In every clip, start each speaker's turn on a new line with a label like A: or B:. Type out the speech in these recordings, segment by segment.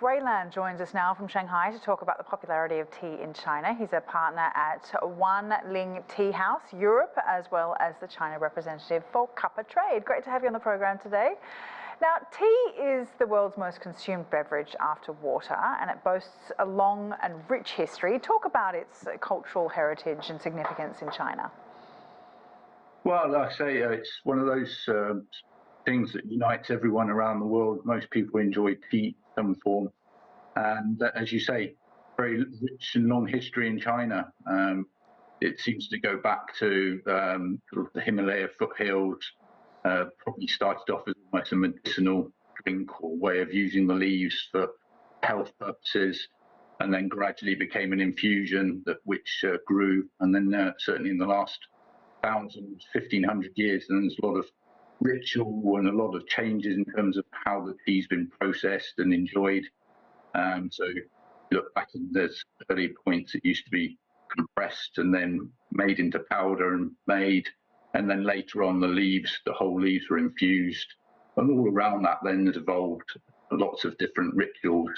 A: Grayland joins us now from Shanghai to talk about the popularity of tea in China. He's a partner at Ling Tea House, Europe, as well as the China representative for Cuppa-Trade. Great to have you on the program today. Now, tea is the world's most consumed beverage after water, and it boasts a long and rich history. Talk about its cultural heritage and significance in China.
B: Well, like I say, it's one of those things that unites everyone around the world. Most people enjoy tea in some form. And as you say, very rich and long history in China. It seems to go back to sort of the Himalaya foothills. Probably started off as almost a medicinal drink or way of using the leaves for health purposes, and then gradually became an infusion which grew. And then certainly in the last 1,500 years, and there's a lot of ritual and a lot of changes in terms of how the tea's been processed and enjoyed. So look back in those early points, it used to be compressed and then made into powder and made, and then later on the leaves, the whole leaves were infused, and all around that then has evolved lots of different rituals,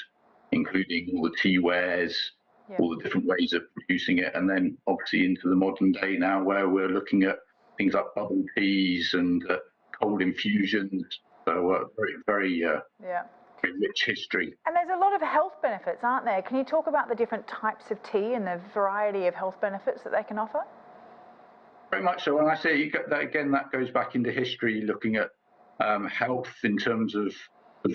B: including all the tea wares, all the different ways of producing it, and then obviously into the modern day now where we're looking at things like bubble teas and cold infusions. So very rich history.
A: And there's a lot of health benefits, aren't there? Can you talk about the different types of tea and the variety of health benefits that they can offer?
B: Very much so. And I say that again, that goes back into history, looking at health in terms of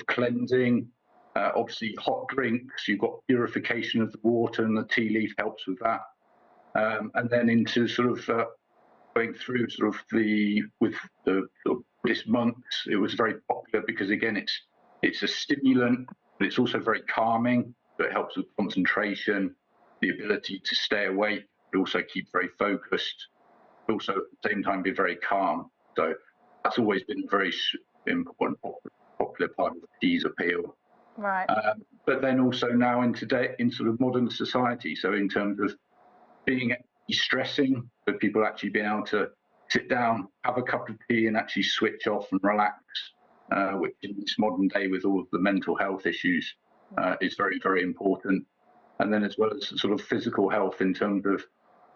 B: cleansing. Obviously, hot drinks, you've got purification of the water, and the tea leaf helps with that. And then into sort of going through sort of with the Buddhist monks, it was very popular because again, it's a stimulant, but it's also very calming. So it helps with concentration, the ability to stay awake, but also keep very focused. But also at the same time be very calm. So that's always been a very important, popular part of the tea's appeal.
A: Right.
B: But then also now in sort of modern society, so in terms of being distressing, for people actually being able to sit down, have a cup of tea and actually switch off and relax, which in this modern day with all of the mental health issues is very, very important. And then as well as sort of physical health in terms of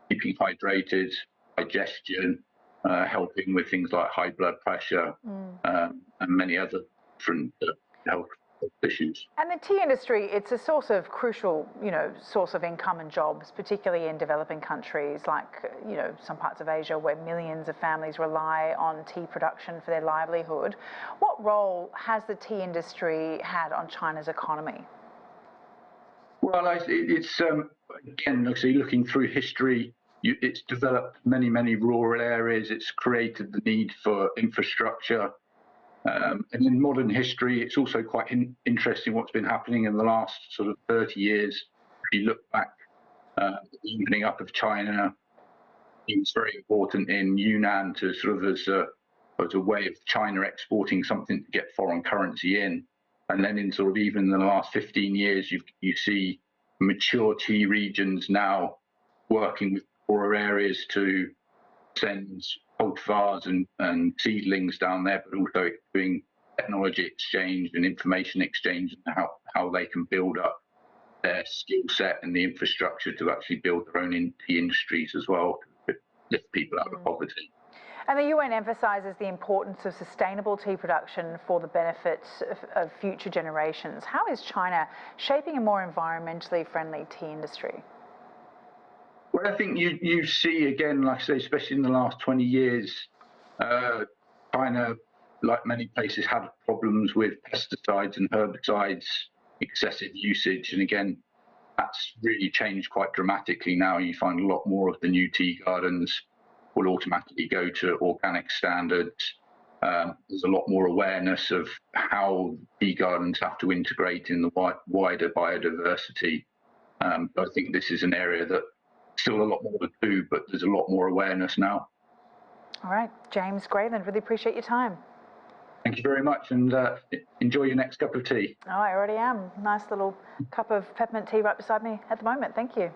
B: keeping hydrated, digestion, helping with things like high blood pressure and many other different health issues.
A: And the tea industry, it's a source of crucial, source of income and jobs, particularly in developing countries like, some parts of Asia where millions of families rely on tea production for their livelihood. What role has the tea industry had on China's economy?
B: Well, it's again, actually looking through history, it's developed many, many rural areas. It's created the need for infrastructure. And in modern history, it's also quite interesting what's been happening in the last sort of 30 years. If you look back at the opening up of China, it was very important in Yunnan to sort of as a way of China exporting something to get foreign currency in. And then in sort of even in the last 15 years, you see mature tea regions now working with poorer areas to send cultivars and seedlings down there, but also doing technology exchange and information exchange and how they can build up their skill set and the infrastructure to actually build their own tea industries as well, to lift people out of poverty.
A: And the UN emphasises the importance of sustainable tea production for the benefit of future generations. How is China shaping a more environmentally friendly tea industry?
B: Well, I think you see, again, like I say, especially in the last 20 years, China, like many places, had problems with pesticides and herbicides, excessive usage. And again, that's really changed quite dramatically now. You find a lot more of the new tea gardens will automatically go to organic standards. There's a lot more awareness of how tea gardens have to integrate in the wider biodiversity. I think this is an area that still a lot more to do, but there's a lot more awareness now.
A: All right, James Grayland, really appreciate your time.
B: Thank you very much, and enjoy your next cup of tea.
A: Oh, I already am. Nice little cup of peppermint tea right beside me at the moment. Thank you.